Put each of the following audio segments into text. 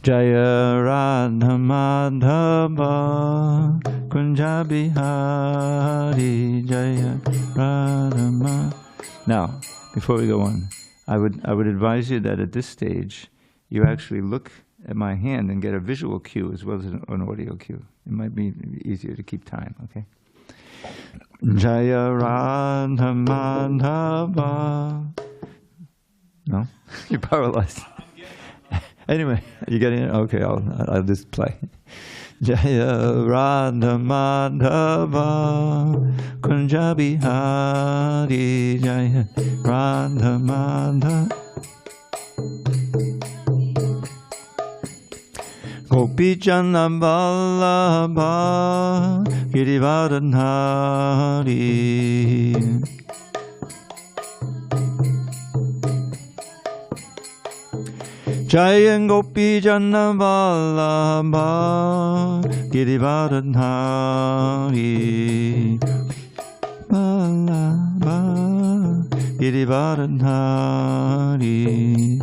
Jaya Radha Madhava Kunja Bihari Jaya Radha Madhava. Now, before we go on, I would advise you that at this stage, you actually look at my hand and get a visual cue as well as an audio cue. It might be easier to keep time, okay? Jaya Radha Madhava. No? You're paralyzed. Anyway, you getting it? Okay, I'll just play. Jaya Radha Madhava Kunja Bihari Jaya Radha Madhava Gopi Jana Vallabha Girivardhanari. Jaya Gopi Jana Vallabha Girivardhanari. Vallabha Girivardhanari.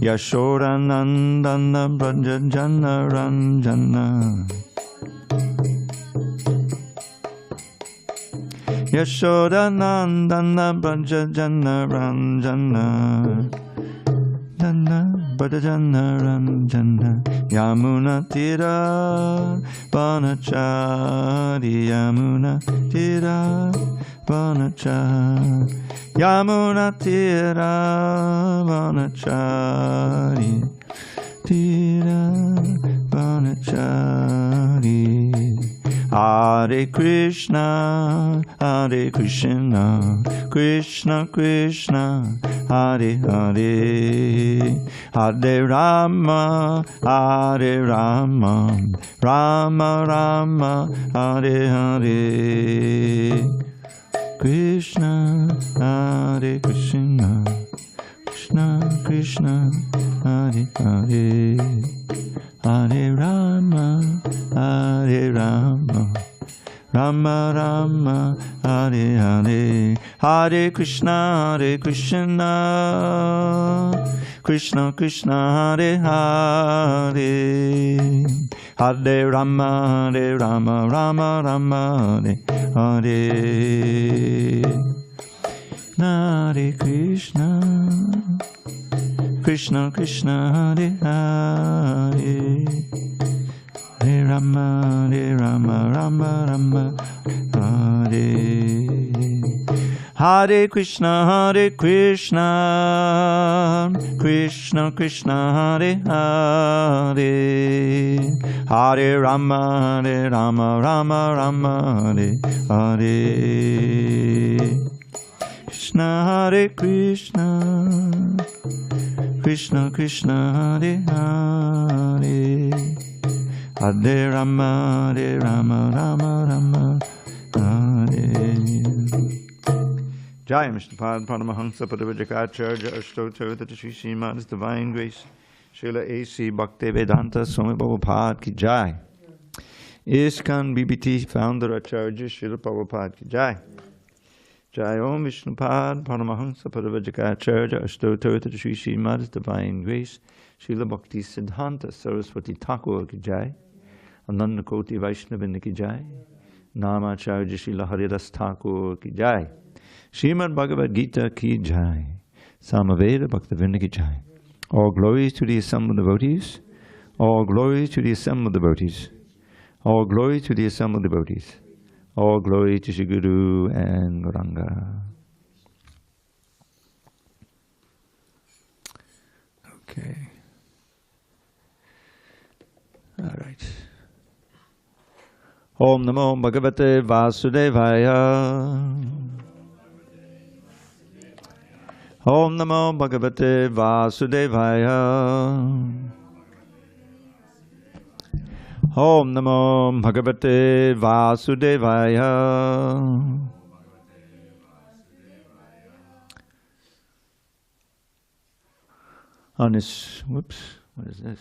Yashodanandana Branjana Ranjana. Yashodanandana Branjana Ranjana. Jana Branjana Ranjana. Yamuna Tira Vanachari. Yamuna Tira Vanachari. Yamuna Tira Vanachari. Tira Vanachari. Hare Krishna, Hare Krishna, Krishna Krishna, Hare Hare, Hare Rama, Hare Rama, Rama Rama, Hare Hare. Krishna, Hare Krishna, Krishna Krishna, Hare Hare, Hare Rama, Hare Rama, Rama Rama, Hare Hare, Hare Krishna, Krishna Krishna, Hare Hare, Hare Rama, Rama Rama, Hare Hare. Hare Krishna, Krishna Krishna, Hare Hare, Hare Rama, Rama Rama, Hare. Hare Krishna, Krishna Krishna, Hare Hare, Hare Rama, Rama Rama, Hare Hare. Krishna, Hare Krishna, Krishna Krishna, Hare Hare, Hare Rama, Rama Rama, Hare. Jai Mishnapad Paramahansa Padavajakacarya Ashtotar Shri Srimad's Divine Grace Srila A.C. Bhaktivedanta Swami Prabhupada Ki Jai. ISKCON BBT Founder Acharya Srila Prabhupada Ki Jai. Jai Om Vishnupad Paramahansa Padavajakacarya Ashtotar Shri Srimad's Divine Grace Srila Bhakti Siddhanta Saraswati Thakur Ki Jai. Ananda Koti Vaishnavinda Ki Jai. Namacharya Srila Haridas Thakur Ki Jai. Srimad Bhagavad Gita Ki Jai. Samaveda Bhaktavinda Ki Jai. All glories to the assembled devotees. All glories to the assembled devotees. All glory to the assembled devotees. All glory to Shri Guru and Gauranga. Okay. All right. Om Namo Bhagavate Vasudevaya. Om Namo Bhagavate Vasudevaya. Om Namo Bhagavate Vasudevaya. On this, whoops, what is this?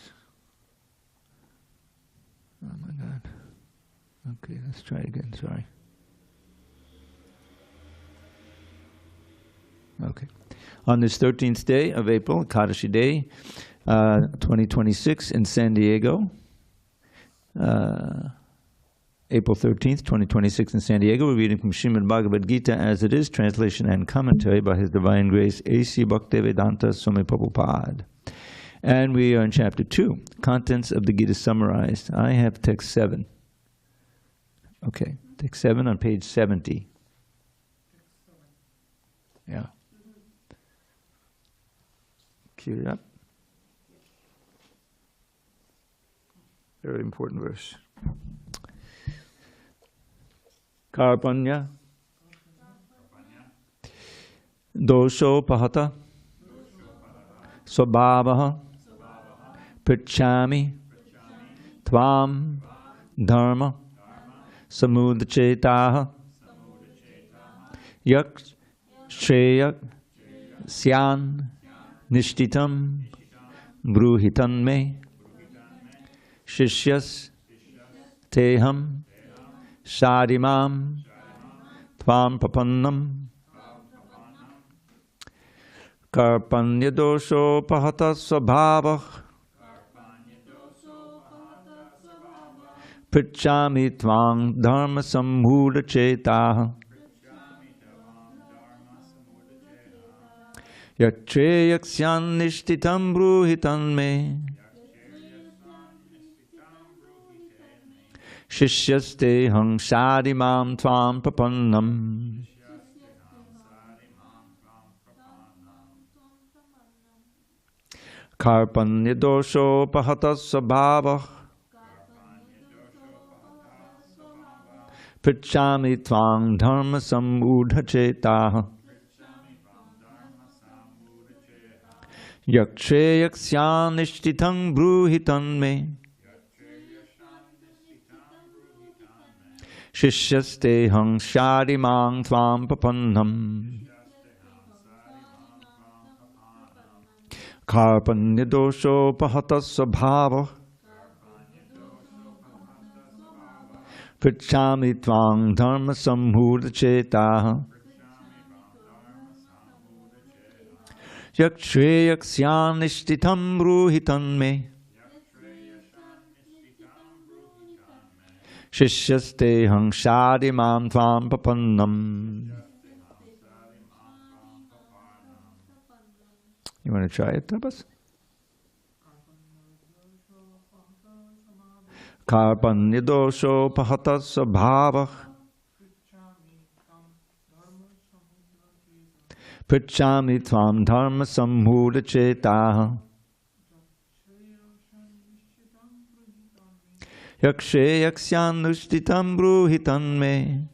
Oh my God. Okay, let's try again, sorry. Okay. On this 13th day of April, Ekadashi day, 2026 in San Diego. April 13th, 2026 in San Diego. We're reading from Srimad Bhagavad Gita as it is, translation and commentary by His Divine Grace A.C. Bhaktivedanta Swami Prabhupada. And we are in chapter 2, contents of the Gita summarized. I have text 7. Okay, text 7 on page 70. Yeah. Cue it up. Very important verse. Karpanya dosho pahata svabhavaha pritchami tvam dharma samudachetaha yak shreyak syan nishtitam bruhitan me shishyas teham Shadimam Tvam Papannam Karpanya dosho pahata svabhavah Pritchami Tvam dharma samhuda chetaha Yaktre yaksyan nishtitam bruhitan me Shishyaste hang shadimam tvam papannam. Karpanya dosho pahata svabhavah Pritchami tvam dharma samudha chetaha Yaktre yaksyan nishtitam bruhitan me Shishyaste hang shadimam tvam papannam. Karpanya dosho pahata svabhavah Pritchami tvam dharma samhuda chetaha Yakshre yaksyan nishtitam bruhitan me Shishyaste hang shadimam tvam papannam. You want to try it, Tapas? Karpanya dosho pahata svabhavah Pritchami tvam dharma samhuda chetaha Yakshe yaksyan nushtitam bruhitan me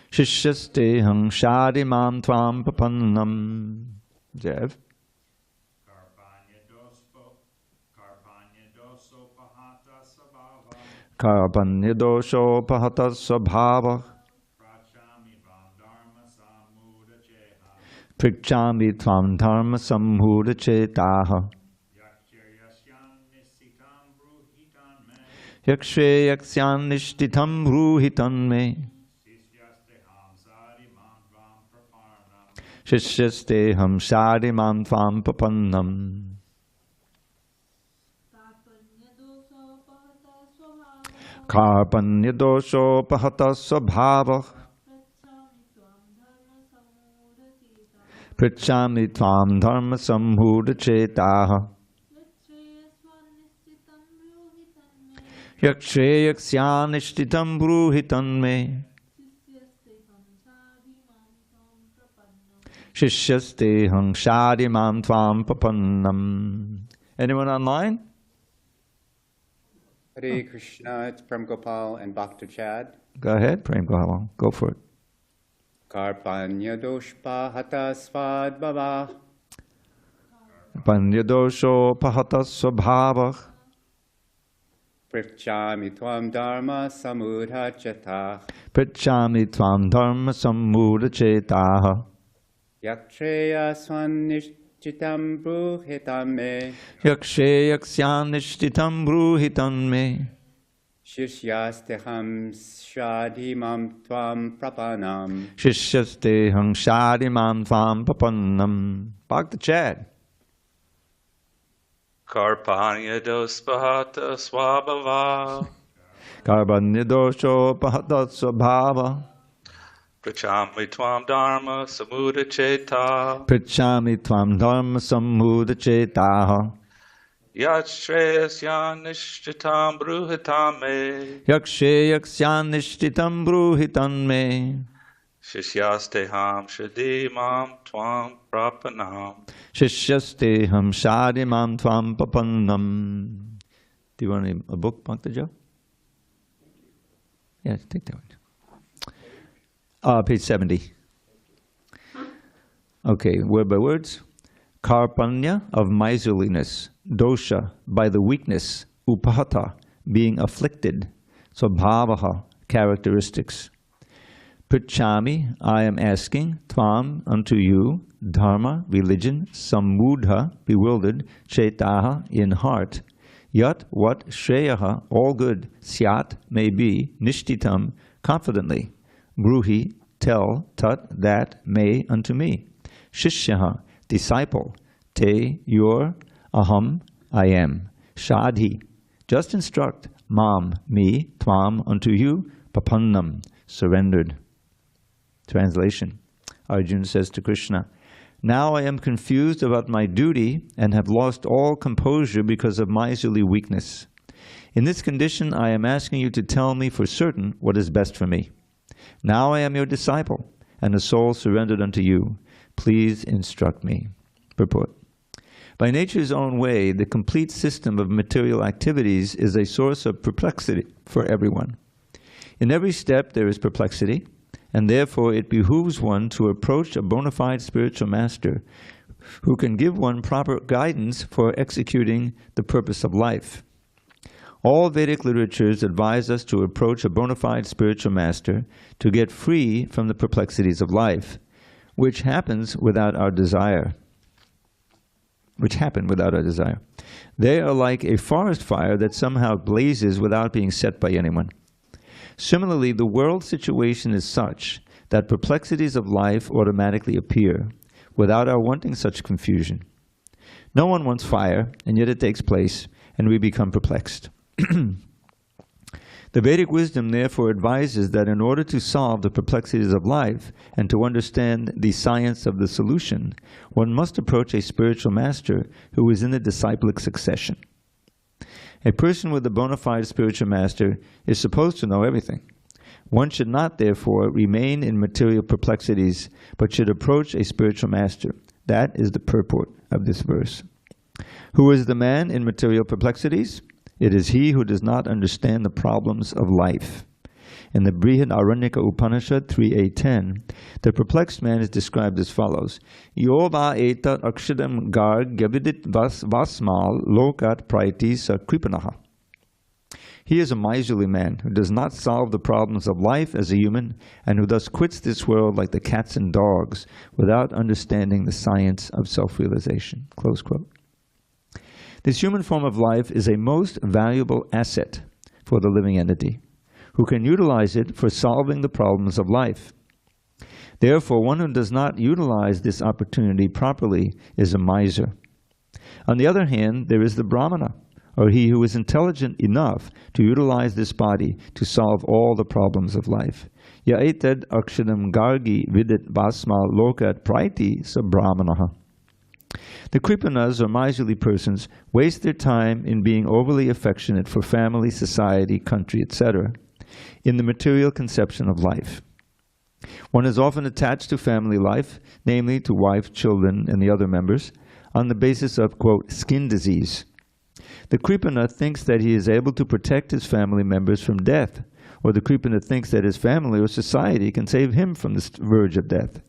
Shishyaste hang shadimam tvam papannam. Jev. Karpanya dosho pahata svabhavah Pritchami tvam dharma samhuda chetaha Yakshe yaksyan nishtitam bruhitan me Shishyaste ham shadimam tvam papannam. Karpanya dosho pahata svabhavah Pritchami tvam dharma samhuda chetaha Yakshe yaksyan nishtitam bruhitan me Shishyaste hang shadimam tvam papannam. Anyone online? Hare Krishna, it's Prem Gopal and Bhakta Chad. Go ahead, Prem Gopal. Go for it. Karpanya doshpa hata svadbhavah Karpanya dosho pahata svabhavah Pritchami tvam dharma samudhachatah Pritchami tvam dharma samhuda chetaha Yaksheya swanishchitam bruhitam me Yakshe yaksyan nishtitam bruhitan me Shishyasteham shadhimam tvam prapanam. Shishyaste hangshadimam tvam papannam. Bhakta Chad. Karpanya dospahata swabhava. Karbanyadosho pahata svabhava. Prachami tvam dharma samudacheta. Prichami tvam dharma samudachetaha. Yachreyasya nishchitam bruhitame. Yakshe yaksyan nishtitam bruhitan me. Shishyasteham shadimam tvam prapanam. Shishyaste ham shadimam tvam papannam. Do you want a book, Bhakta Joe? Yeah, take that one. Page 70. Okay, word by words. Karpanya, of miserliness. Dosha, by the weakness. Upahata, being afflicted. Svabhavaha, characteristics. Prichami, I am asking. Tvam, unto you. Dharma, religion. Samudha, bewildered. Chetaha, in heart. Yat, what? Shreyaha, all good. Syat, may be. Nishtitam, confidently. Bruhi, tell. Tat, that, may, unto me. Shishyaha, disciple. Te, your. Aham, I am. Shadhi, just instruct. Mam, me. Tvam, unto you. Papannam, surrendered. Translation. Arjuna says to Krishna, now I am confused about my duty and have lost all composure because of miserly weakness. In this condition, I am asking you to tell me for certain what is best for me. Now I am your disciple and a soul surrendered unto you. Please instruct me. Purport. By nature's own way, the complete system of material activities is a source of perplexity for everyone. In every step there is perplexity, and therefore it behooves one to approach a bona fide spiritual master who can give one proper guidance for executing the purpose of life. All Vedic literatures advise us to approach a bona fide spiritual master to get free from the perplexities of life, which happens without our desire. They are like a forest fire that somehow blazes without being set by anyone. Similarly, the world situation is such that perplexities of life automatically appear without our wanting such confusion. No one wants fire, and yet it takes place, and we become perplexed. The Vedic wisdom therefore advises that in order to solve the perplexities of life and to understand the science of the solution, one must approach a spiritual master who is in the disciplic succession. A person with a bona fide spiritual master is supposed to know everything. One should not, therefore, remain in material perplexities, but should approach a spiritual master. That is the purport of this verse. Who is the man in material perplexities? It is he who does not understand the problems of life. In the Brihadaranyaka Upanishad 3.8.10, the perplexed man is described as follows. Yova etat akshadam garg gavidit vasmal lokat praiti sa kripanaha. He is a miserly man who does not solve the problems of life as a human and who thus quits this world like the cats and dogs without understanding the science of self-realization. Close quote. This human form of life is a most valuable asset for the living entity, who can utilize it for solving the problems of life. Therefore, one who does not utilize this opportunity properly is a miser. On the other hand, there is the Brahmana, or he who is intelligent enough to utilize this body to solve all the problems of life. Yaetad akshadam gargi vidit basma lokat praiti sa brahmanaha. The Kripanas, or miserly persons, waste their time in being overly affectionate for family, society, country, etc., in the material conception of life. One is often attached to family life, namely to wife, children, and the other members, on the basis of, quote, skin disease. The Kripana thinks that he is able to protect his family members from death, or the Kripana thinks that his family or society can save him from the verge of death.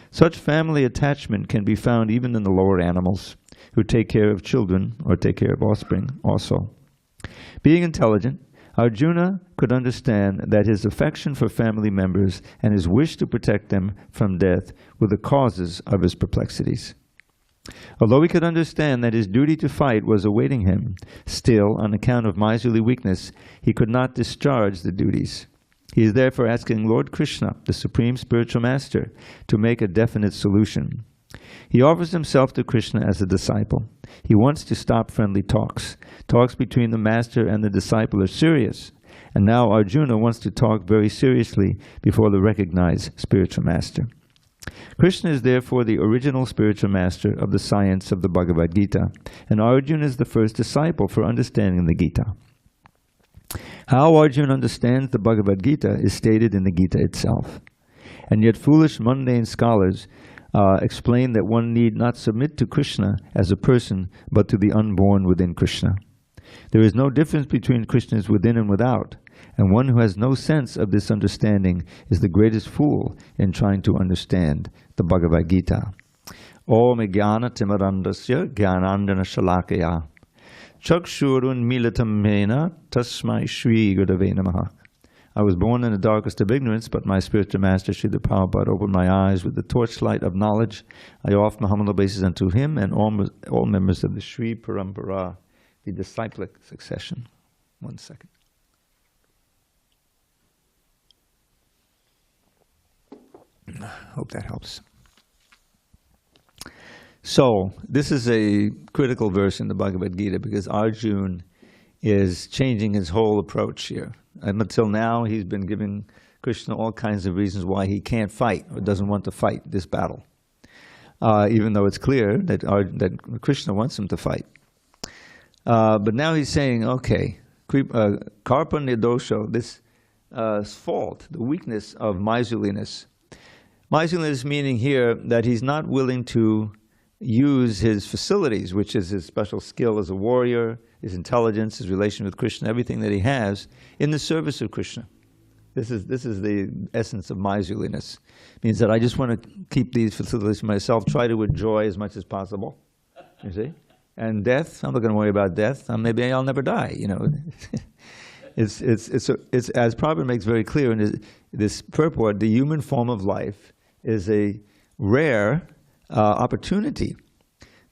Such family attachment can be found even in the lower animals, who take care of children or take care of offspring also. Being intelligent, Arjuna could understand that his affection for family members and his wish to protect them from death were the causes of his perplexities. Although he could understand that his duty to fight was awaiting him, still, on account of miserly weakness, he could not discharge the duties. He is therefore asking Lord Krishna, the Supreme Spiritual Master, to make a definite solution. He offers himself to Krishna as a disciple. He wants to stop friendly talks. Talks between the master and the disciple are serious. And now Arjuna wants to talk very seriously before the recognized spiritual master. Krishna is therefore the original spiritual master of the science of the Bhagavad Gita, and Arjuna is the first disciple for understanding the Gita. How Arjuna understands the Bhagavad Gita is stated in the Gita itself. And yet foolish mundane scholars explain that one need not submit to Krishna as a person, but to the unborn within Krishna. There is no difference between Krishnas within and without, and one who has no sense of this understanding is the greatest fool in trying to understand the Bhagavad Gita. Om jnana timarandasya jnanandana shalakaya chakshurun militam mena tasmai shri gurave namaha. I was born in the darkest of ignorance, but my spiritual master, Srila Prabhupada, opened my eyes with the torchlight of knowledge. I offer my humble obeisances unto him and all members of the Sri Parampara, the disciplic succession. 1 second. Hope that helps. So, this is a critical verse in the Bhagavad Gita because Arjuna is changing his whole approach here. And until now, he's been giving Krishna all kinds of reasons why he can't fight or doesn't want to fight this battle, even though it's clear that Krishna wants him to fight. But now he's saying, okay, karpa nidosho, this fault, the weakness of miserliness. Miserliness meaning here that he's not willing to use his facilities, which is his special skill as a warrior, his intelligence, his relation with Krishna, everything that he has, in the service of Krishna. This is the essence of miserliness. It means that I just want to keep these facilities for myself, try to enjoy as much as possible, you see? And death, I'm not going to worry about death. Maybe I'll never die, you know. It's as Prabhupada makes very clear in this purport, the human form of life is a rare opportunity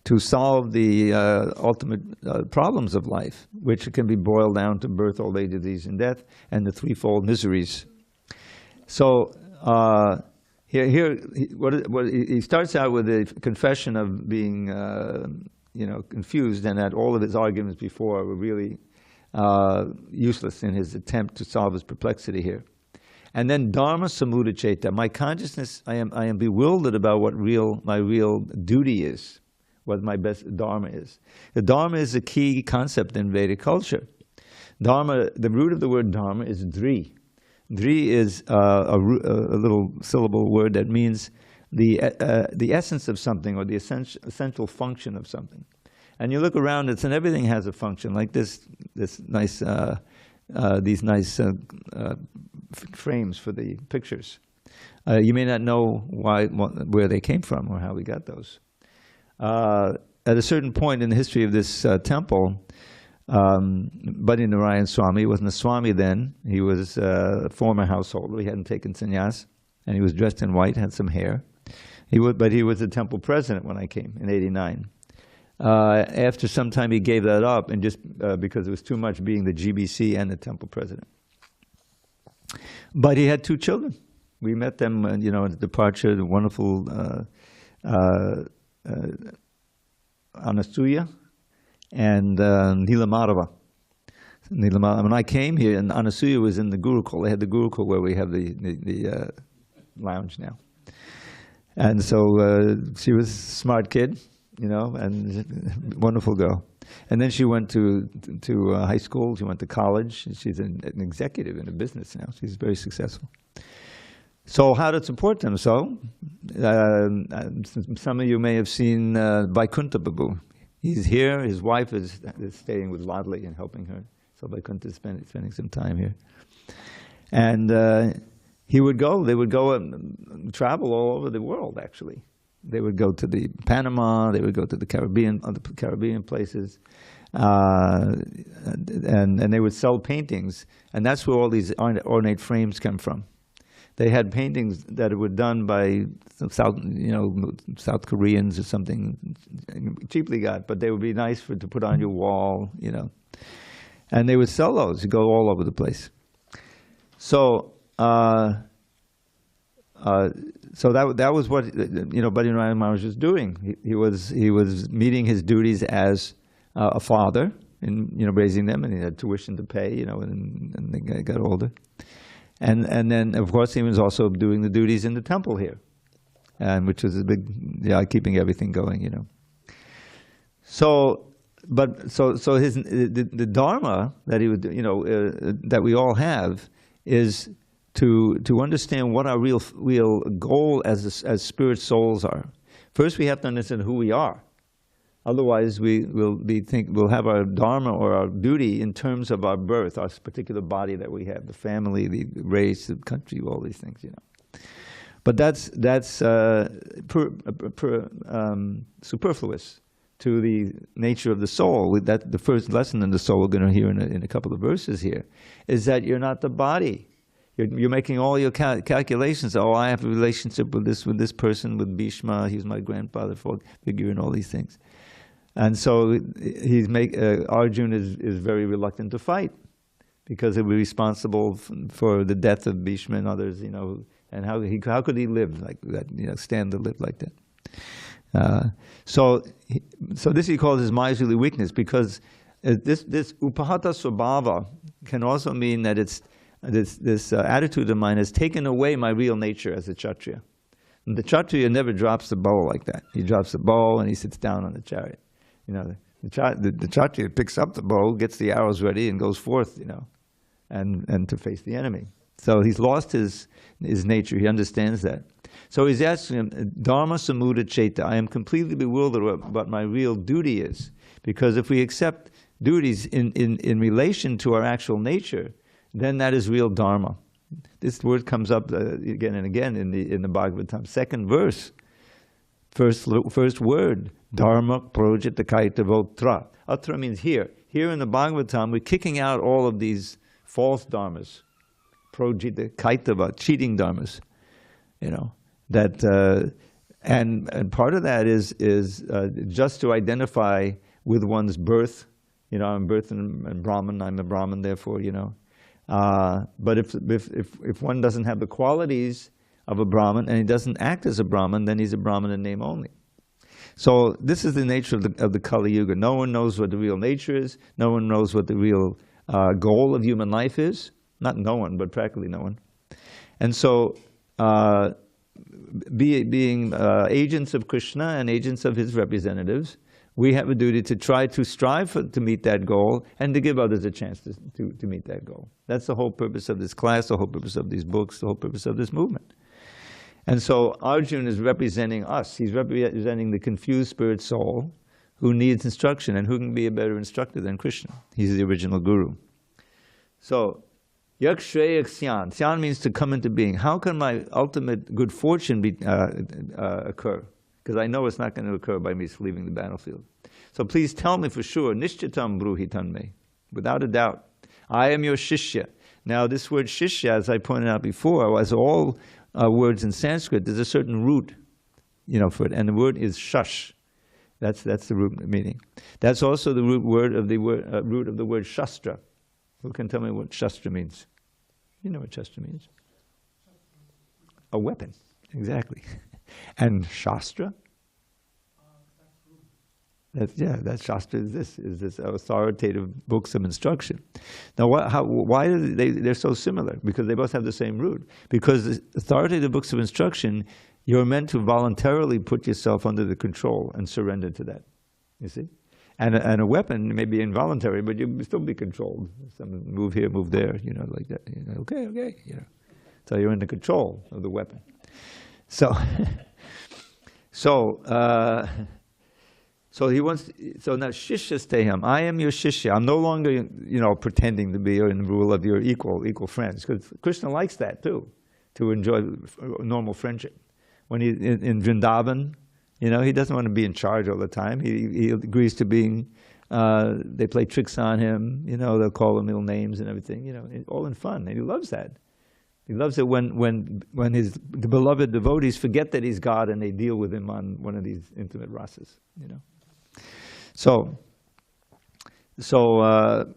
to solve the ultimate problems of life, which can be boiled down to birth, old age, disease, and death, and the threefold miseries. So he starts out with a confession of being confused, and that all of his arguments before were really useless in his attempt to solve his perplexity here. And then dharma samudacheta, my consciousness, I am bewildered about what my real duty is, what my best dharma is. The dharma is a key concept in Vedic culture. Dharma, the root of the word dharma is dri. Dri is a little syllable word that means the essence of something, or the essential function of something. And you look around, and everything has a function, like this nice, these nice frames for the pictures. You may not know where they came from or how we got those. At a certain point in the history of this temple, Bhaddi Narayan Swami, he wasn't a Swami then, he was a former householder, he hadn't taken sannyas, and he was dressed in white, had some hair. But he was the temple president when I came in '89. After some time he gave that up, and just because it was too much being the GBC and the temple president. But he had 2 children. We met them, at the departure, the wonderful Anasuya and Nilamadava. When I came here, and Anasuya was in the Gurukul. They had the Gurukul where we have the lounge now. And so she was a smart kid, and wonderful girl. And then she went to high school, she went to college. She's an executive in a business now. She's very successful. So how to support them? So some of you may have seen Vaikuntha Babu. He's here, his wife is staying with Ladli and helping her. So Vaikuntha is spending some time here. And they would go and travel all over the world, actually. They would go to the Panama, they would go to the Caribbean, other Caribbean places, and they would sell paintings, and that's where all these ornate frames come from. They had paintings that were done by some South Koreans or something, cheaply got, but they would be nice to put on your wall, And they would sell those. You go all over the place. So, that was what Bhaddi Narayana Maharaj was doing. He was meeting his duties as a father, and raising them, and he had tuition to pay, and they got older. And then, of course, he was also doing the duties in the temple here, and which was a big, keeping everything going, So the dharma that he would, that we all have is to understand what our real goal as spirit souls are. First, we have to understand who we are. Otherwise, we'll have our dharma or our duty in terms of our birth, our particular body that we have, the family, the race, the country, all these things, But that's superfluous to the nature of the soul. That the first lesson in the soul we're going to hear in a couple of verses here is that you're not the body. You're making all your calculations. Oh, I have a relationship with this person, with Bhishma. He's my grandfather figure, and all these things. And so Arjuna is very reluctant to fight because he'll be responsible for the death of Bhishma and others, and how could he live like that, stand to live like that? So this he calls his miserly weakness, because this upahata svabhava can also mean that it's this attitude of mine has taken away my real nature as a Kshatriya. And the Kshatriya never drops the bow like that. He drops the bow and he sits down on the chariot. The Kshatriya picks up the bow, gets the arrows ready, and goes forth, and to face the enemy. So he's lost his nature. He understands that. So he's asking him, Dharma Samuda Cheta, I am completely bewildered what my real duty is. Because if we accept duties in relation to our actual nature, then that is real Dharma. This word comes up again and again in the Bhagavatam. Second verse, first word, Dharma Projita Kaitavotra. Atra means here. Here in the Bhagavatam, we're kicking out all of these false dharmas. Projita Kaitava, cheating dharmas. And part of that is just to identify with one's birth. I'm birth and Brahman, I'm a Brahman, therefore, But if one doesn't have the qualities of a Brahman and he doesn't act as a Brahman, then he's a Brahman in name only. So this is the nature of the Kali Yuga. No one knows what the real nature is. No one knows what the real goal of human life is. Not no one, but practically no one. And so being agents of Krishna and agents of his representatives, we have a duty to try to strive to meet that goal and to give others a chance to meet that goal. That's the whole purpose of this class, the whole purpose of these books, the whole purpose of this movement. And so Arjuna is representing us. He's representing the confused spirit soul who needs instruction, and who can be a better instructor than Krishna? He's the original guru. So, yak shreyak syan. Syan means to come into being. How can my ultimate good fortune occur? Because I know it's not going to occur by me leaving the battlefield. So please tell me for sure, nishchitam bruhi tanme, without a doubt. I am your shishya. Now this word shishya, as I pointed out before, as all words in Sanskrit, there's a certain root, for it, and the word is shush. That's the root meaning. That's also the root of the word shastra. Who can tell me what shastra means? You know what shastra means? A weapon, exactly. And shastra? That shastra is this authoritative books of instruction. Now, why they're so similar? Because they both have the same root. Because the authoritative books of instruction, you're meant to voluntarily put yourself under the control and surrender to that. You see? And a weapon may be involuntary, but you'll still be controlled. Someone move here, move there, like that. Okay. So you're in the control of the weapon. So he wants. So now shishya steham. I am your shishya. I'm no longer, pretending to be in rule of your equal friends. Because Krishna likes that too, to enjoy normal friendship. When he in Vrindavan, he doesn't want to be in charge all the time. He agrees to being. They play tricks on him. They'll call him ill names and everything. All in fun, and he loves that. He loves it when the beloved devotees forget that he's God and they deal with him on one of these intimate rasas, you know.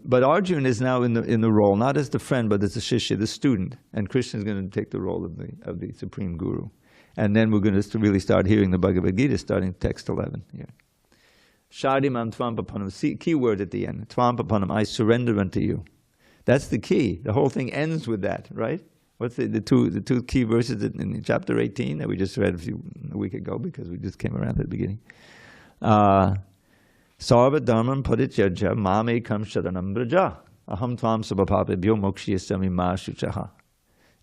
But Arjuna is now in the role, not as the friend, but as the shishya, the student. And Krishna is going to take the role of the Supreme Guru. And then we're going to really start hearing the Bhagavad Gita, starting text 11 here. Shadimam tvampapanam, key word at the end. Tvampapanam, I surrender unto you. That's the key. The whole thing ends with that, right? What's the two key verses in chapter 18 that we just read a week ago, because we just came around at the beginning. Sarva dharmam parityajya mamekam sharanam braja aham tvam sabapapebhyo mokshiyasami ma shuchaha.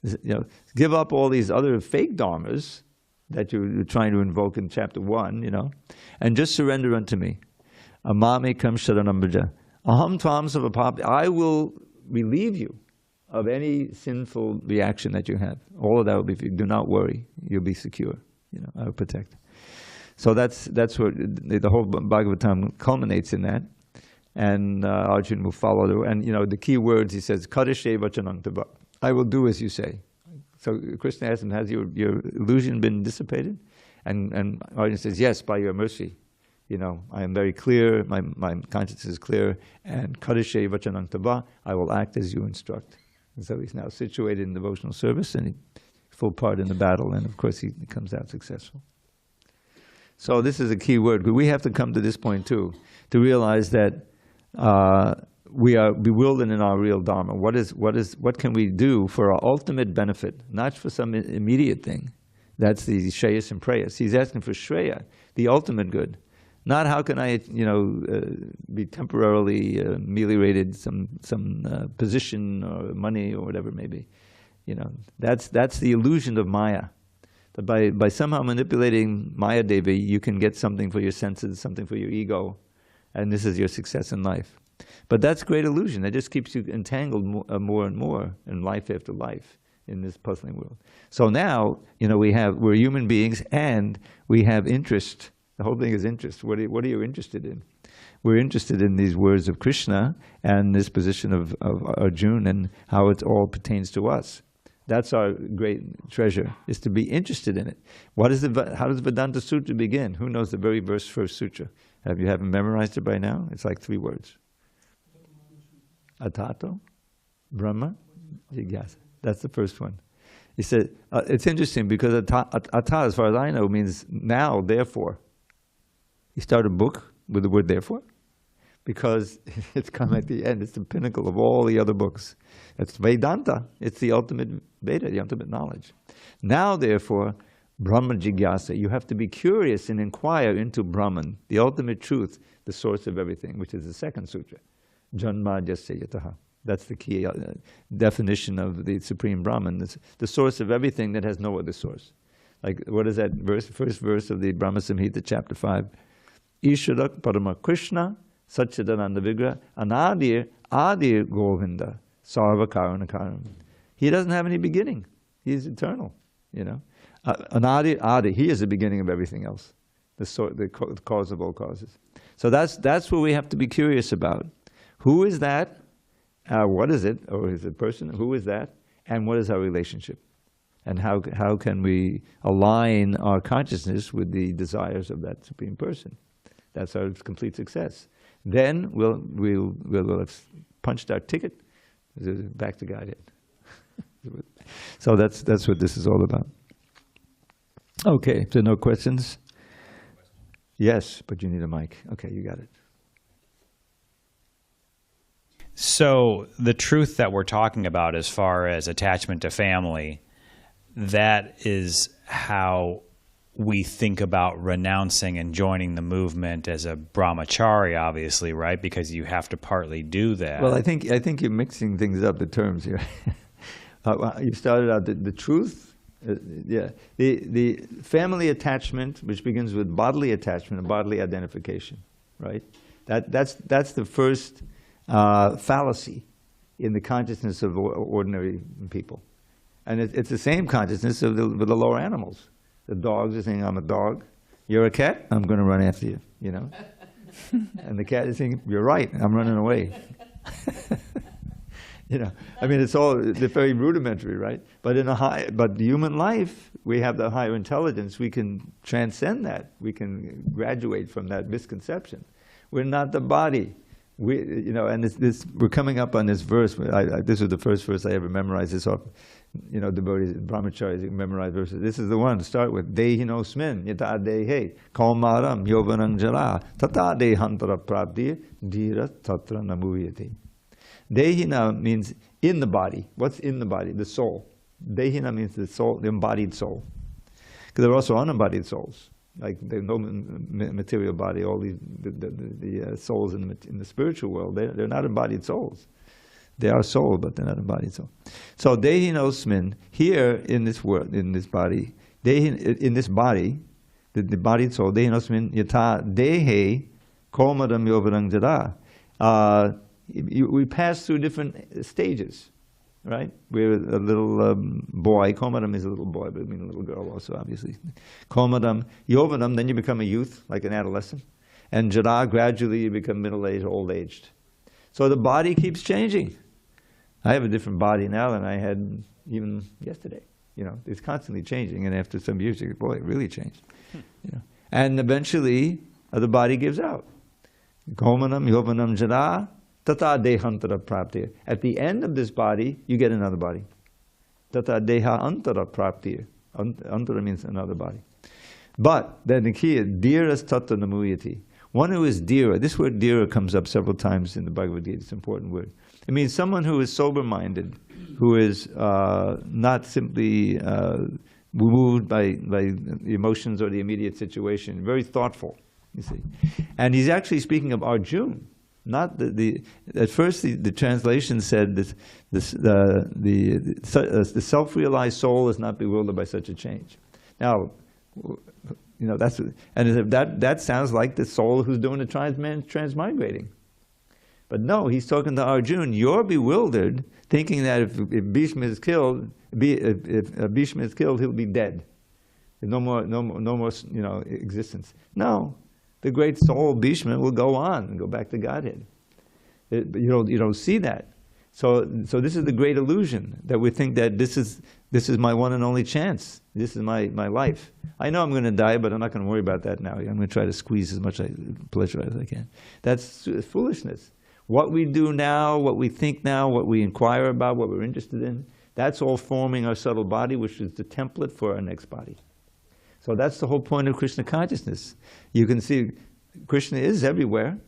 You know, give up all these other fake dharmas that you're trying to invoke in chapter 1, you know, and just surrender unto me. Mamekam sharanam braja aham tvam sabapapebhyo. I will relieve you of any sinful reaction that you have. All of that will be, if you do not worry, you'll be secure. You know, I will protect. So that's what the whole Bhagavatam culminates in that. And Arjuna will follow through. And, you know, the key words, he says, Kadashe vachanam tava. I will do as you say. So Krishna asks him, has your illusion been dissipated? And Arjuna says, yes, by your mercy. You know, I am very clear, my conscience is clear, and Kadashe vachanam tava, I will act as you instruct. And so he's now situated in devotional service and full part in the battle, and of course he comes out successful. So this is a key word. But we have to come to this point too, to realize that we are bewildered in our real dharma. What can we do for our ultimate benefit, not for some immediate thing? That's the shreyas and prayas. He's asking for shreya, the ultimate good. Not how can I, you know, be temporarily ameliorated some position or money or whatever it may be. You know, that's the illusion of Maya. That by somehow manipulating Maya Devi, you can get something for your senses, something for your ego, and this is your success in life. But that's great illusion. It just keeps you entangled more and more in life after life in this puzzling world. So now, you know, we're human beings and we have interest. The whole thing is interest. What are you interested in? We're interested in these words of Krishna and this position of Arjuna and how it all pertains to us. That's our great treasure, is to be interested in it. How does Vedanta Sutra begin? Who knows the very first sutra? You haven't memorized it by now? It's like 3 words. Atato, Brahma, Jigyasa. That's the first one. He said, it's interesting because ata, as far as I know, means now, therefore. He started a book with the word therefore, because it's come at the end. It's the pinnacle of all the other books. It's Vedanta. It's the ultimate Veda, the ultimate knowledge. Now, therefore, Brahma Jigyasa. You have to be curious and inquire into Brahman, the ultimate truth, the source of everything, which is the second sutra. Janma Jasya Yataha. That's the key definition of the Supreme Brahman. It's the source of everything that has no other source. Like, what is that verse? First verse of the Brahma Samhita, chapter 5. Isharak Parama Krishna, Satchidananda Vigraha, Adir Govinda, Sarva Karanakaram. He doesn't have any beginning. He is eternal, you know. Adi, he is the beginning of everything else, the cause of all causes. So that's what we have to be curious about. Who is that? What is it? Or is it a person? Who is that? And what is our relationship? And how can we align our consciousness with the desires of that Supreme Person? That's our complete success. Then we'll have punched our ticket back to Godhead. So that's what this is all about. Okay, if there are no questions? Yes, but you need a mic. Okay, you got it. So the truth that we're talking about as far as attachment to family, that is how we think about renouncing and joining the movement as a brahmachari, obviously, right? Because you have to partly do that. Well, I think you're mixing things up, the terms here. You started out the truth. The family attachment, which begins with bodily attachment and bodily identification, right? That's the first fallacy in the consciousness of ordinary people. And it's the same consciousness of the lower animals. The dogs are saying, I'm a dog. You're a cat? I'm going to run after you, you know. And the cat is saying, you're right, I'm running away. You know, I mean, they're very rudimentary, right? But but the human life, we have the higher intelligence. We can transcend that. We can graduate from that misconception. We're not the body. And we're coming up on this verse. This was the first verse I ever memorized. This off, devotees, brahmacharis memorize verses. This is the one to start with. Dehinosmin yata dehe kaumaram yovanam jala tata dehantara prabdi dhira tatra namuyati. Dehina means in the body. What's in the body? The soul. Dehina means the soul, the embodied soul. Because there are also unembodied souls. Like there's no material body. All the souls in the spiritual world, they're not embodied souls. They are soul, but they're not embodied soul. So dehinosmin, here in this world, in this body, the embodied soul, dehinosmin yata dehe komadam yovanam jada. We pass through different stages, right? We're a little boy. Komadam is a little boy, but I mean a little girl also, obviously. Komadam, Yovanam, then you become a youth, like an adolescent. And Jada, gradually you become middle-aged, old-aged. So the body keeps changing. I have a different body now than I had even yesterday. It's constantly changing, and after some years, you go, boy, it really changed. And eventually, the body gives out. Komadam, Yovanam, Jada, Tata dehantara praptir. At the end of this body, you get another body. Tata deha antara praptir. Antara means another body. But then the key is dhiras tatra namuyati. One who is dhira. This word dhira comes up several times in the Bhagavad Gita. It's an important word. It means someone who is sober-minded, who is not simply moved by the emotions or the immediate situation. Very thoughtful, you see. And he's actually speaking of Arjuna. Not at first the translation said that the self-realized soul is not bewildered by such a change. Now, that sounds like the soul who's doing the transmigrating. But no, he's talking to Arjuna. You're bewildered, thinking that if Bhishma is killed, if Bhishma is killed, he'll be dead. There's no more existence. No. The great soul Bhishma will go on and go back to Godhead. But you don't see that. So this is the great illusion, that we think that this is my one and only chance. This is my life. I know I'm going to die, but I'm not going to worry about that now. I'm going to try to squeeze as much pleasure as I can. That's foolishness. What we do now, what we think now, what we inquire about, what we're interested in, that's all forming our subtle body, which is the template for our next body. So that's the whole point of Krishna consciousness. You can see Krishna is everywhere.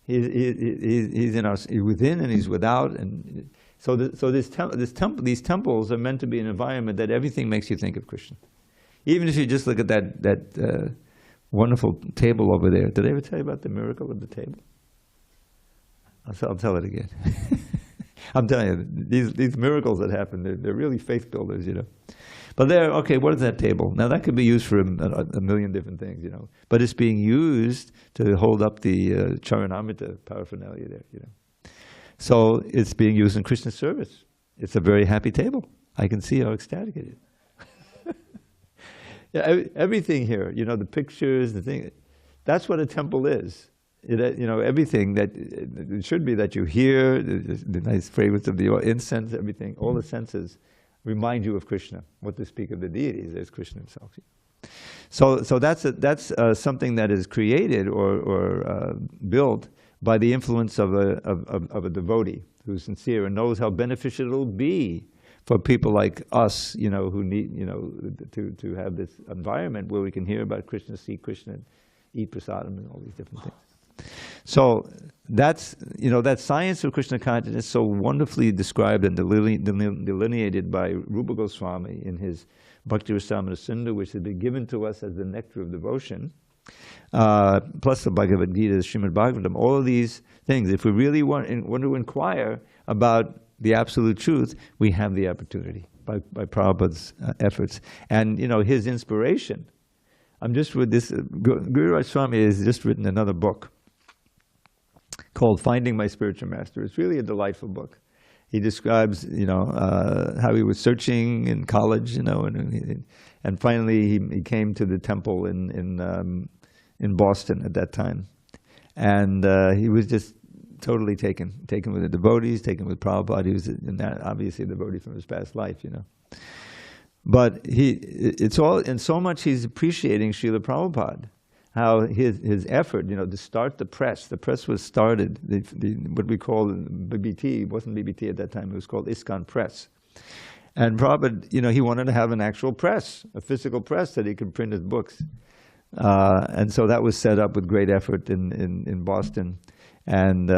He's within and he's without. And so these temples are meant to be an environment that everything makes you think of Krishna. Even if you just look at that wonderful table over there. Did I ever tell you about the miracle of the table? I'll tell it again. I'm telling you, these miracles that happen, they're really faith builders, But what is that table? Now that could be used for a million different things, But it's being used to hold up the Charanamrita paraphernalia there, So it's being used in Krishna's service. It's a very happy table. I can see how ecstatic it is. Yeah, everything here, the pictures, the thing, that's what a temple is. Everything that it should be that you hear, the nice fragrance of the incense, everything, all the senses remind you of Krishna. What to speak of the deities, there's Krishna himself. So that's something that is created or built by the influence of a devotee who's sincere and knows how beneficial it'll be for people like us, who need, to have this environment where we can hear about Krishna, see Krishna, eat prasadam, and all these different things. So that's, that science of Krishna consciousness so wonderfully described and delineated by Rupa Goswami in his Bhakti Rasamrita Sindhu, which has been given to us as the nectar of devotion, plus the Bhagavad Gita, the Srimad Bhagavatam, all of these things. If we really want to inquire about the absolute truth, we have the opportunity by Prabhupada's efforts. And, his inspiration. I'm just with this, Guru Raj Swami has just written another book called Finding My Spiritual Master. It's really a delightful book. He describes, how he was searching in college, and finally he came to the temple in Boston at that time, and he was just totally taken with the devotees, taken with Prabhupada. He was obviously a devotee from his past life, you know. But it's all, and so much he's appreciating Srila Prabhupada, how his effort, you know, to start the press. The press was started, what we call BBT, it wasn't BBT at that time, it was called ISKCON Press. And Prabhupada, you know, he wanted to have an actual press, a physical press that he could print his books. And so that was set up with great effort in Boston. And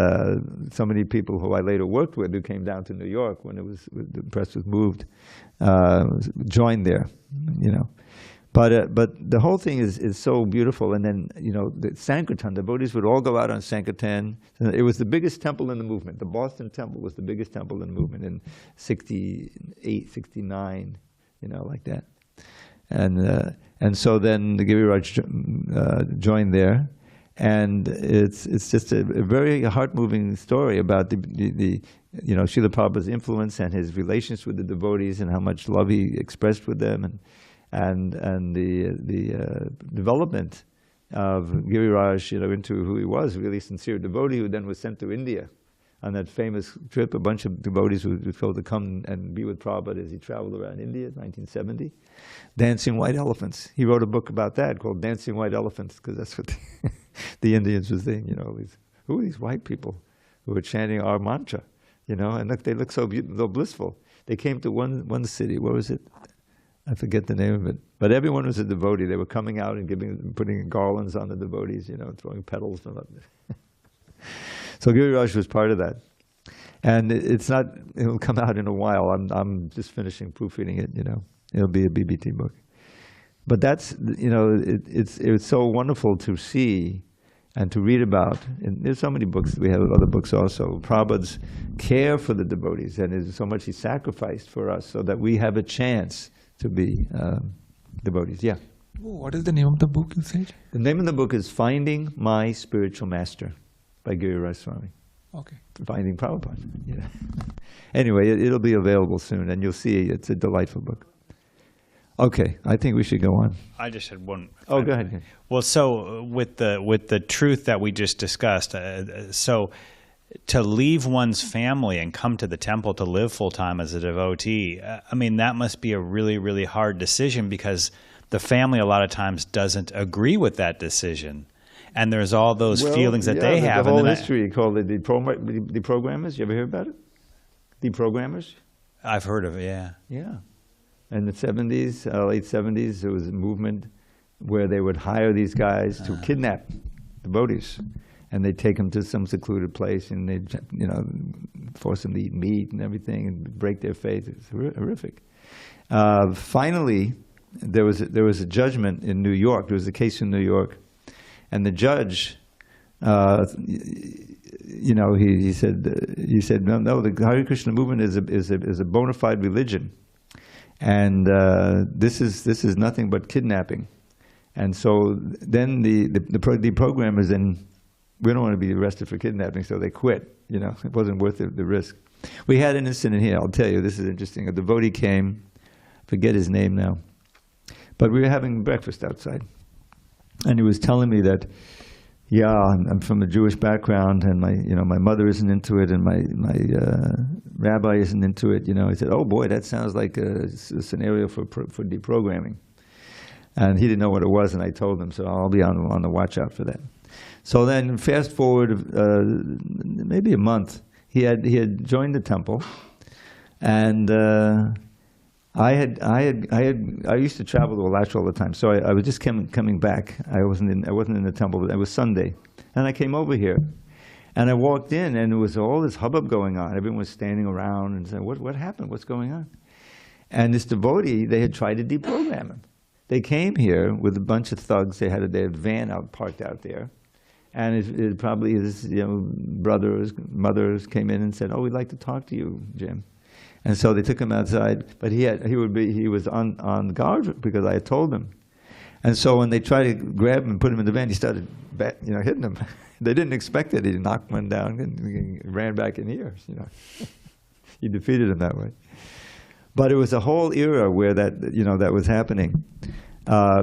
so many people who I later worked with, who came down to New York when the press was moved, joined there, you know. But the whole thing is so beautiful. And then, you know, the Sankirtan, devotees would all go out on Sankirtan. It was the biggest temple in the movement. The Boston temple was the biggest temple in the movement in 68, 69, you know, like that. And so then the Giriraj joined there. And it's just a very heart-moving story about the you know, Srila Prabhupada's influence and his relations with the devotees and how much love he expressed with them, and the development of Giriraj, you know, into who he was, a really sincere devotee who then was sent to India on that famous trip. A bunch of devotees were told to come and be with Prabhupada as he traveled around India in 1970. Dancing White Elephants. He wrote a book about that called Dancing White Elephants, because that's what the Indians were saying, you know, who are these white people who are chanting our mantra, you know, and look, they look so beautiful, so blissful. They came to one city, where was it? I forget the name of it. But everyone was a devotee. They were coming out and putting garlands on the devotees, you know, throwing petals. So Giriraj was part of that. And it'll come out in a while. I'm just finishing proofreading it, you know. It'll be a BBT book. But that's, you know, it's so wonderful to see and to read about. And there's so many books, we have other books also. Prabhupada's care for the devotees, and there's so much he sacrificed for us so that we have a chance to be devotees. Yeah. What is the name of the book you said? The name of the book is Finding My Spiritual Master by Giriraj Swami. Okay. Finding Prabhupada. Yeah. Anyway, it'll be available soon, and you'll see it's a delightful book. Okay, I think we should go on. I just had one. Oh, go ahead. Well, so with the truth that we just discussed, so to leave one's family and come to the temple to live full time as a devotee, I mean, that must be a really, really hard decision, because the family a lot of times doesn't agree with that decision. And there's all those feelings that they have. The whole history called it deprogrammers. You ever hear about it? Deprogrammers? I've heard of it, yeah. Yeah. In the 70s, late 70s, there was a movement where they would hire these guys to kidnap devotees. And they'd take them to some secluded place, and they'd, you know, force them to eat meat and everything and break their faith. It's horrific. Finally, there was a judgment in New York. There was a case in New York. And the judge, you know, he said, no, the Hare Krishna movement is a bona fide religion, and this is nothing but kidnapping. And so then the programmers then, we don't want to be arrested for kidnapping, so they quit. You know, it wasn't worth the risk. We had an incident here. I'll tell you, this is interesting. A devotee came, forget his name now, but we were having breakfast outside. And he was telling me that, yeah, I'm from a Jewish background, and my mother isn't into it, and my rabbi isn't into it. You know, he said, "Oh boy, that sounds like a scenario for deprogramming." And he didn't know what it was, and I told him, so I'll be on the watch out for that. So then, fast forward maybe a month, he had joined the temple, and I used to travel to Alachua all the time, so I was just coming back. I wasn't in the temple, but it was Sunday, and I came over here, and I walked in, and there was all this hubbub going on. Everyone was standing around and saying, "What happened? What's going on?" And this devotee, they had tried to deprogram him. They came here with a bunch of thugs. They had their van parked out there, and it probably his brothers, mothers came in and said, "Oh, we'd like to talk to you, Jim." And so they took him outside, but he was on guard because I had told him. And so when they tried to grab him and put him in the van, he started hitting them. They didn't expect it. He knocked one down and ran back in here. You know, he defeated him that way. But it was a whole era where that was happening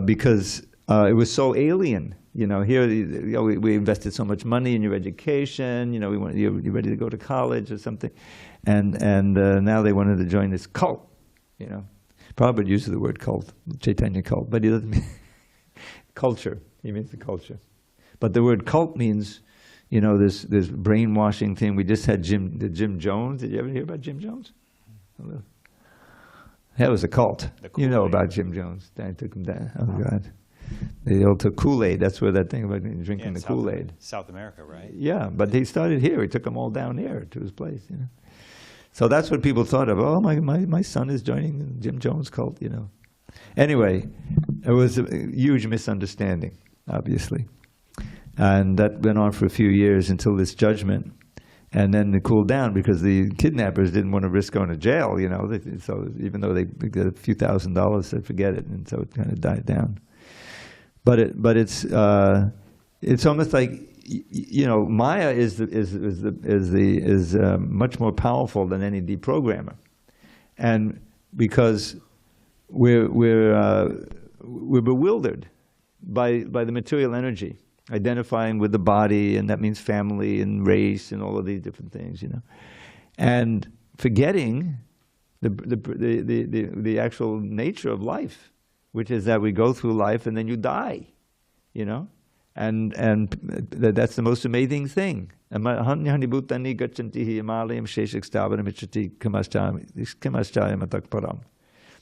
because it was so alien You know, here we invested so much money in your education. You know, you're ready to go to college or something, and now they wanted to join this cult. You know, Prabhupada uses the word cult, Chaitanya cult, but he doesn't mean culture. He means the culture. But the word cult means, you know, this brainwashing thing. We just had Jim Jones. Did you ever hear about Jim Jones? That was a cult. You know about Jim Jones. They took him down. Oh, God. They all took Kool-Aid. That's where that thing about drinking the Kool-Aid. South America, right? Yeah, but he started here. He took them all down there to his place, you know. So that's what people thought of. Oh, my son is joining the Jim Jones cult, you know. Anyway, it was a huge misunderstanding, obviously. And that went on for a few years until this judgment. And then it cooled down because the kidnappers didn't want to risk going to jail, you know. So even though they got a few $1,000, they said forget it, and so it kind of died down. But it's almost like, you know, Maya is much more powerful than any deprogrammer, and because we're bewildered by the material energy, identifying with the body, and that means family and race and all of these different things, you know, and forgetting the actual nature of life, which is that we go through life and then you die, you know, and that's the most amazing thing.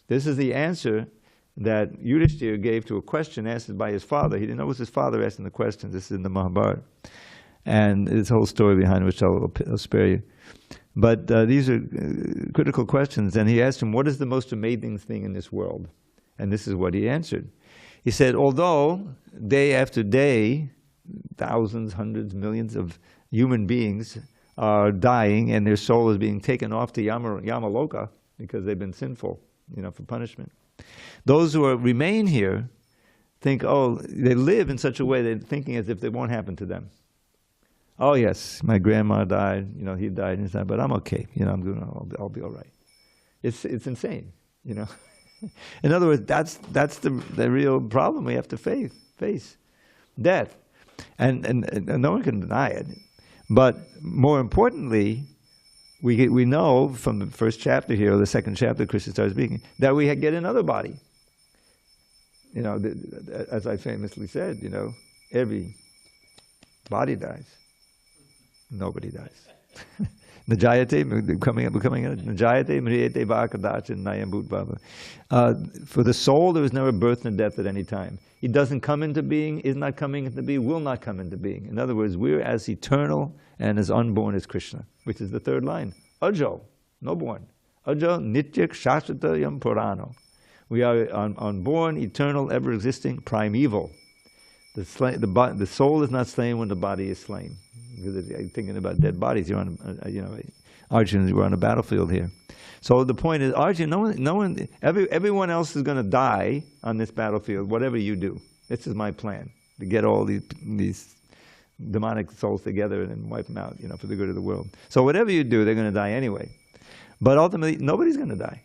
This is the answer that Yudhishthira gave to a question asked by his father. He didn't know it was his father asking the question. This is in the Mahabharata. And there's a whole story behind it, which I'll spare you. But these are critical questions. And he asked him, what is the most amazing thing in this world? And this is what he answered. He said, although day after day, thousands, hundreds, millions of human beings are dying and their soul is being taken off to Yamaloka because they've been sinful, you know, for punishment. Those who remain here think, oh, they live in such a way they're thinking as if they won't happen to them. Oh yes, my grandma died, you know, he died, but I'm okay, you know, I'll be all right. It's insane, you know. In other words, that's the real problem we have to face, death, and no one can deny it. But more importantly, we know from the first chapter here, or the second chapter, Krishna starts speaking, that we get another body. You know, as I famously said, you know, every body dies. Nobody dies. Najayate, becoming Najayate, Mriyate, Vakadachan, Nayam Bhutbhava. For the soul, there is never birth nor death at any time. It doesn't come into being, is not coming into being, will not come into being. In other words, we're as eternal and as unborn as Krishna, which is the third line. Ajo, no born. Ajo, Nityak, Shashvata, Yam Purano. We are unborn, eternal, ever-existing, primeval. The soul is not slain when the body is slain. Because you're thinking about dead bodies. You're on, you know, Arjuna, we're on a battlefield here. So the point is, Arjuna, everyone else is going to die on this battlefield, whatever you do. This is my plan, to get all these demonic souls together and then wipe them out, you know, for the good of the world. So whatever you do, they're going to die anyway. But ultimately, nobody's going to die,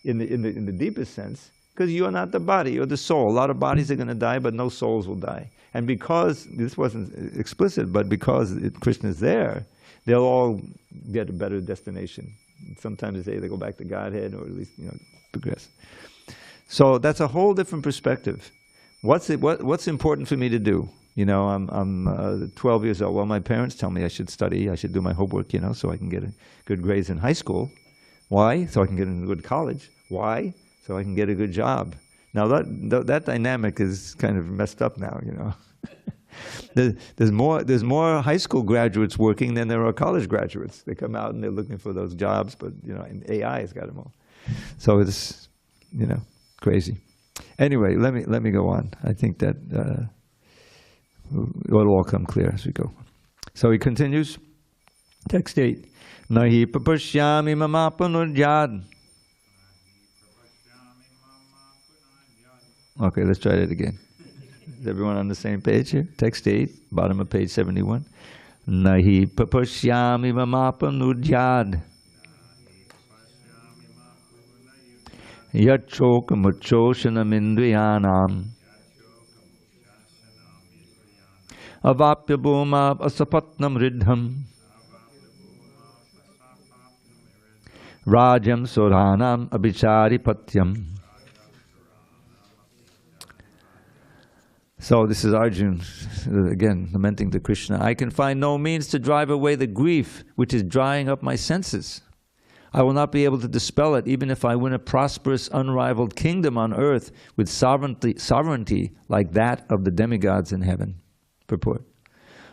in the deepest sense, because you are not the body, you're the soul. A lot of bodies are going to die, but no souls will die. And because, this wasn't explicit, but because Krishna is there, they'll all get a better destination. Sometimes they say they go back to Godhead, or at least, you know, progress. So that's a whole different perspective. What's important for me to do? You know, I'm 12 years old. Well, my parents tell me I should study, I should do my homework, you know, so I can get good grades in high school. Why? So I can get into a good college. Why? So I can get a good job. Now that dynamic is kind of messed up now, you know. There's more high school graduates working than there are college graduates. They come out and they're looking for those jobs, but you know, and AI has got them all. So it's, you know, crazy. Anyway, let me go on. I think that it'll all come clear as we go. So he continues. Text 8. Nahi papashyami mamapanujyad. Okay, let's try that again. Is everyone on the same page here? Text 8, bottom of page 71. Nahi papashyami mamapanujyad. Yachokam uchoshanam indriyanam. avapya bhuma asapatnam riddham rajam suranam abhicharipatyam. So this is Arjuna, again, lamenting to Krishna. I can find no means to drive away the grief which is drying up my senses. I will not be able to dispel it, even if I win a prosperous, unrivaled kingdom on earth with sovereignty like that of the demigods in heaven. Purport.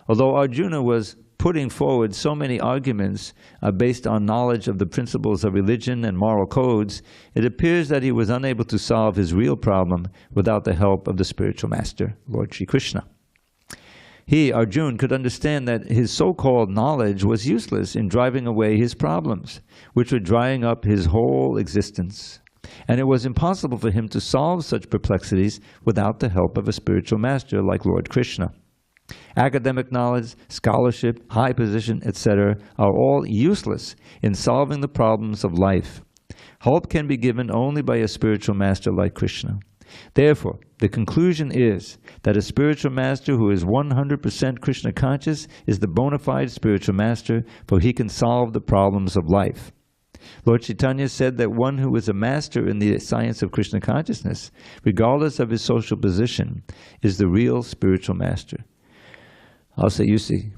Although Arjuna was putting forward so many arguments based on knowledge of the principles of religion and moral codes, it appears that he was unable to solve his real problem without the help of the spiritual master, Lord Sri Krishna. He, Arjuna, could understand that his so-called knowledge was useless in driving away his problems, which were drying up his whole existence. And it was impossible for him to solve such perplexities without the help of a spiritual master like Lord Krishna. Academic knowledge, scholarship, high position, etc. are all useless in solving the problems of life. Help can be given only by a spiritual master like Krishna. Therefore, the conclusion is that a spiritual master who is 100% Krishna conscious is the bona fide spiritual master, for he can solve the problems of life. Lord Chaitanya said that one who is a master in the science of Krishna consciousness, regardless of his social position, is the real spiritual master. I'll say, you see,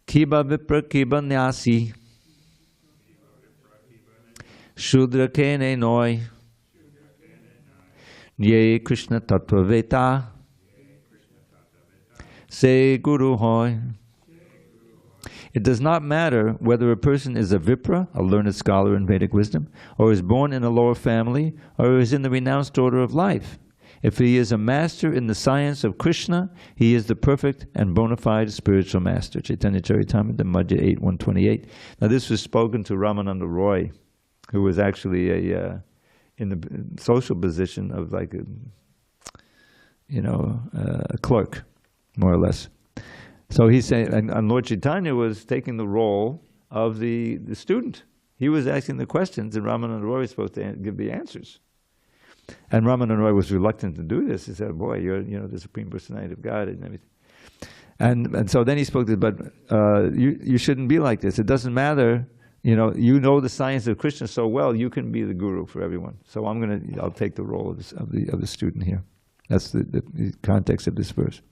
Kiba Vipra Kiba Nyasi Shudra Kene Noi Ye Krishna Tattva Veta Se Guru Hoy. It does not matter whether a person is a Vipra, a learned scholar in Vedic wisdom, or is born in a lower family, or is in the renounced order of life. If he is a master in the science of Krishna, he is the perfect and bona fide spiritual master. Chaitanya Charitamrita, Madhya 8.128. Now this was spoken to Ramananda Roy, who was actually in the social position of like a clerk, more or less. So he's saying, and Lord Chaitanya was taking the role of the student. He was asking the questions, and Ramananda Roy was supposed to give the answers. And Ramananda Roy was reluctant to do this. He said, "Boy, you're the Supreme Personality of God and everything." And so then he spoke to him, but you shouldn't be like this. It doesn't matter. You know the science of Krishna so well. You can be the guru for everyone. So I'll take the role of the student here. That's the context of this verse.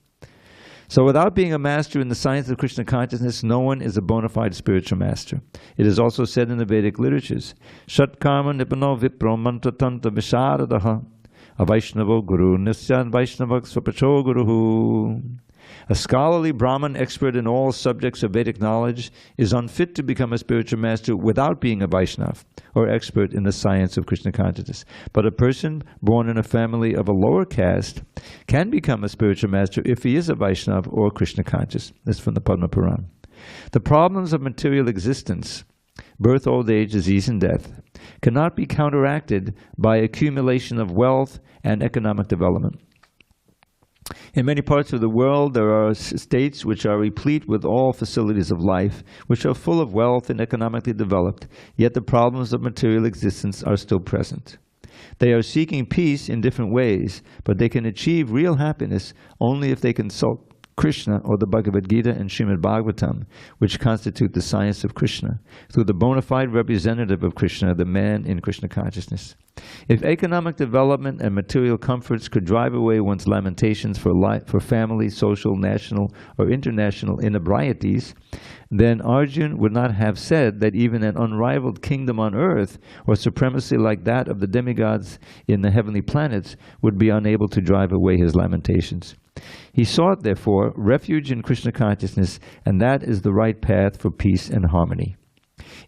So without being a master in the science of Krishna consciousness, no one is a bona fide spiritual master. It is also said in the Vedic literatures, Shat karma nipano vipro mantratanta visharadaha avaishnavo guru nisyan vaishnavak swapacho guruhu. A scholarly Brahmin expert in all subjects of Vedic knowledge is unfit to become a spiritual master without being a Vaishnav or expert in the science of Krishna consciousness. But a person born in a family of a lower caste can become a spiritual master if he is a Vaishnav or Krishna conscious. That's from the Padma Puran. The problems of material existence, birth, old age, disease, and death, cannot be counteracted by accumulation of wealth and economic development. In many parts of the world, there are states which are replete with all facilities of life, which are full of wealth and economically developed, yet the problems of material existence are still present. They are seeking peace in different ways, but they can achieve real happiness only if they consult Krishna or the Bhagavad Gita and Srimad Bhagavatam, which constitute the science of Krishna, through the bona fide representative of Krishna, the man in Krishna consciousness. If economic development and material comforts could drive away one's lamentations for life, for family, social, national, or international inebrieties, then Arjuna would not have said that even an unrivaled kingdom on earth, or supremacy like that of the demigods in the heavenly planets, would be unable to drive away his lamentations. He sought, therefore, refuge in Krishna consciousness, and that is the right path for peace and harmony.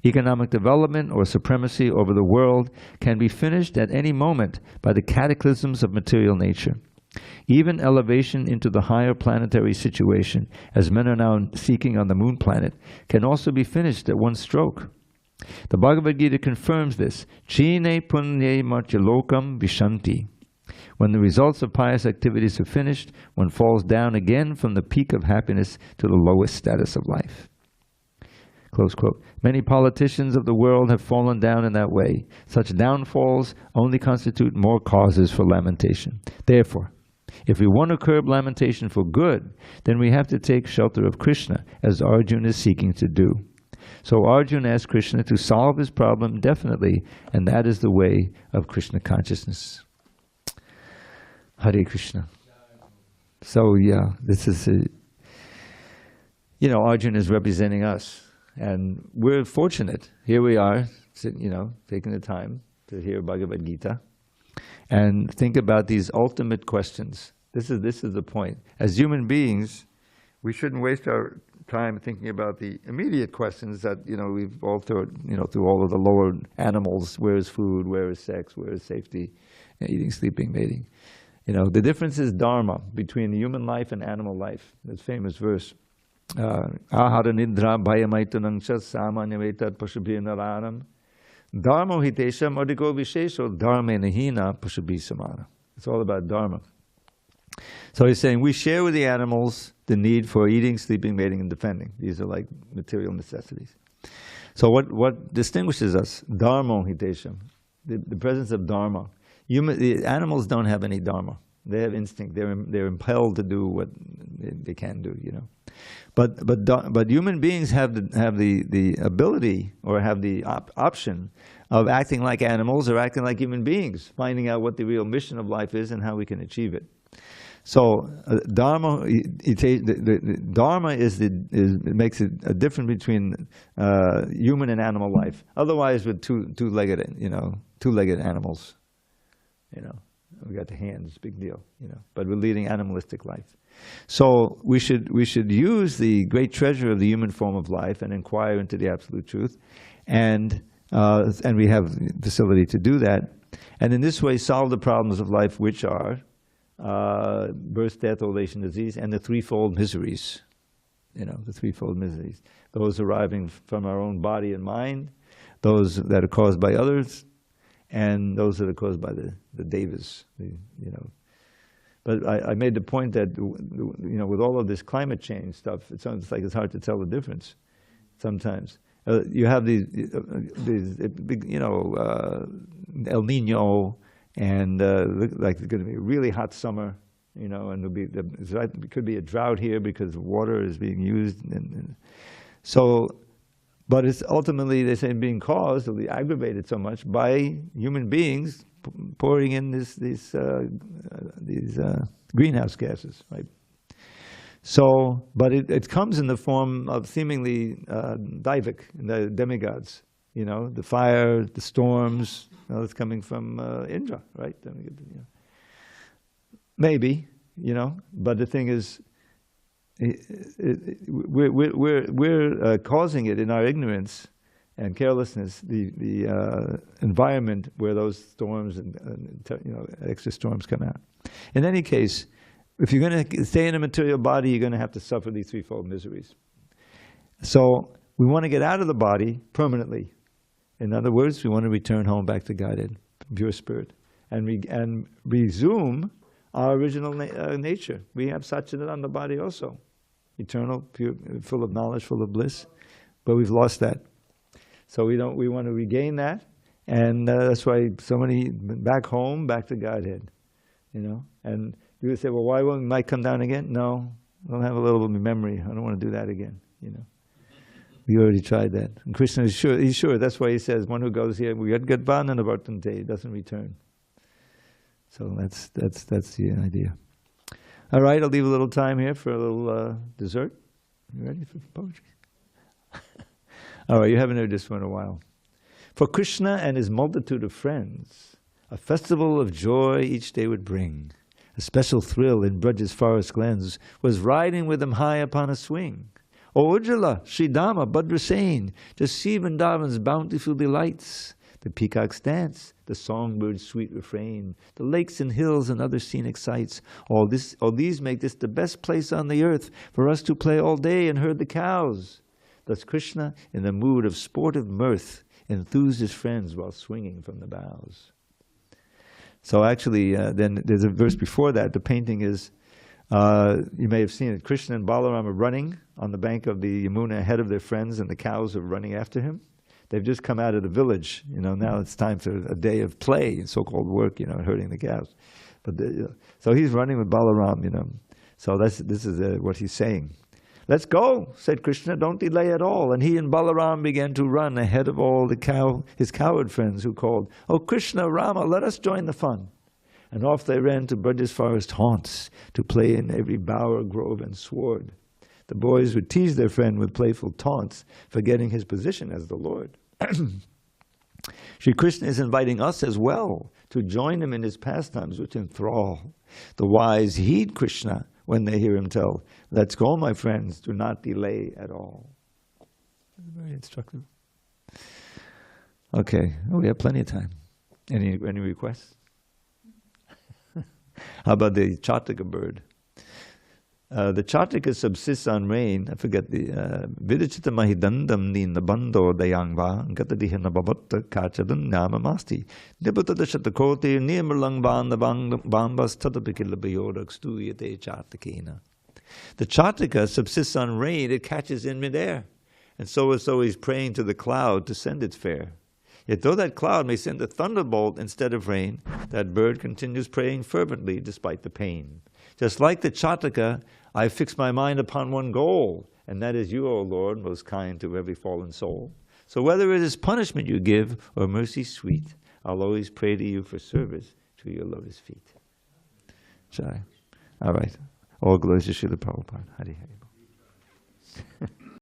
Economic development or supremacy over the world can be finished at any moment by the cataclysms of material nature. Even elevation into the higher planetary situation, as men are now seeking on the moon planet, can also be finished at one stroke. The Bhagavad Gita confirms this. Chine punye martyalokam vishanti. When the results of pious activities are finished, one falls down again from the peak of happiness to the lowest status of life. Close quote. Many politicians of the world have fallen down in that way. Such downfalls only constitute more causes for lamentation. Therefore, If we want to curb lamentation for good, then we have to take shelter of Krishna, as Arjuna is seeking to do. So Arjuna asked Krishna to solve his problem definitely, and that is the way of Krishna consciousness. Hare Krishna. So yeah, this is, Arjuna is representing us. And we're fortunate. Here we are, taking the time to hear Bhagavad Gita and think about these ultimate questions. This is the point. As human beings, we shouldn't waste our time thinking about the immediate questions that we've all through all of the lower animals. Where is food? Where is sex? Where is safety? Eating, sleeping, mating. The difference is dharma between human life and animal life. This famous verse. Ahara nidra bhayamaitunang cha samanyavetat pasubhi naranam dharma hitesham adhiko vishesho dharma nahina pasubhi samana. It's all about dharma. So he's saying we share with the animals the need for eating, sleeping, mating, and defending. These are like material necessities. So what distinguishes us? Dharma hitesham, the presence of dharma. The animals don't have any dharma. They have instinct. They're impelled to do what they can do. But human beings have the ability, or have the option of acting like animals or acting like human beings, finding out what the real mission of life is and how we can achieve it. So dharma, dharma makes it a difference between human and animal life. Otherwise, with two-legged animals, we got the hands, big deal, but we're leading animalistic life. So we should use the great treasure of the human form of life and inquire into the absolute truth, and we have the facility to do that, and in this way solve the problems of life, which are birth, death, old age, and disease, and the threefold miseries. The threefold miseries. Those arising from our own body and mind, those that are caused by others, and those that are caused by the devas. But I made the point that with all of this climate change stuff, it sounds like it's hard to tell the difference sometimes. You have these big, El Nino, and like it's going to be a really hot summer, and it could be a drought here because water is being used, and so. But it's ultimately, they say, being caused, or aggravated so much by human beings pouring in these greenhouse gases, right? So, but it comes in the form of seemingly Daivik, the demigods, the fire, the storms. It's coming from Indra, right? Maybe, but the thing is, we're causing it in our ignorance and carelessness, the environment where those storms and extra storms come out. In any case, if you're going to stay in a material body, you're going to have to suffer these threefold miseries. So we want to get out of the body permanently. In other words, we want to return home back to Godhead, pure spirit, and resume our original nature. We have Satchidananda body also. Eternal, pure, full of knowledge, full of bliss, but we've lost that. So we want to regain that, and that's why so many back home, back to Godhead, And you would say, well, why won't Mike come down again? No, I'll have a little bit of memory. I don't want to do that again. We already tried that. And Krishna is sure. He's sure. That's why he says, one who goes here, we had Gadvan and Avartante, doesn't return. So that's the idea. All right, I'll leave a little time here for a little dessert. You ready for poetry? All right, you haven't heard this one in a while. For Krishna and his multitude of friends, a festival of joy each day would bring. A special thrill in Braja's forest glens was riding with him high upon a swing. O Ujjala, Sridhama, Bhadrasena, just see Vrindavan's bountiful delights. The peacock's dance, the songbird's sweet refrain, the lakes and hills and other scenic sights. All these make this the best place on the earth for us to play all day and herd the cows. Thus Krishna, in the mood of sportive mirth, enthused his friends while swinging from the boughs. So actually, then there's a verse before that. The painting is, you may have seen it, Krishna and Balaram are running on the bank of the Yamuna ahead of their friends, and the cows are running after him. They've just come out of the village, now it's time for a day of play, so-called work, herding the cows. But so he's running with Balaram, So this is what he's saying. Let's go, said Krishna, don't delay at all. And he and Balaram began to run ahead of all his coward friends who called, "Oh Krishna, Rama, let us join the fun." And off they ran to Braja's forest haunts to play in every bower, grove, and sward. The boys would tease their friend with playful taunts, forgetting his position as the Lord. Shri Krishna is inviting us as well to join him in his pastimes, which enthrall. The wise heed Krishna when they hear him tell, "Let's go, my friends, do not delay at all." Very instructive. Okay, we have plenty of time. Any requests? How about the Chataka bird? The Chataka subsists on rain. I forget the Vidichita mahidandam ni nabando dayangva gatadihana babata kachadan namamasti nibutada shatakoti nirmalang bambas tadapikila bayodak stuyate chatakena. The Chataka subsists on rain it catches in midair, and so is always praying to the cloud to send its fare. Yet though that cloud may send a thunderbolt instead of rain, that bird continues praying fervently despite the pain. Just like the Chataka, I fix my mind upon one goal, and that is you, O Lord, most kind to every fallen soul. So whether it is punishment you give or mercy sweet, I'll always pray to you for service to your lotus feet. Jai. All right. All glories to Srila Prabhupada. Hari Hari.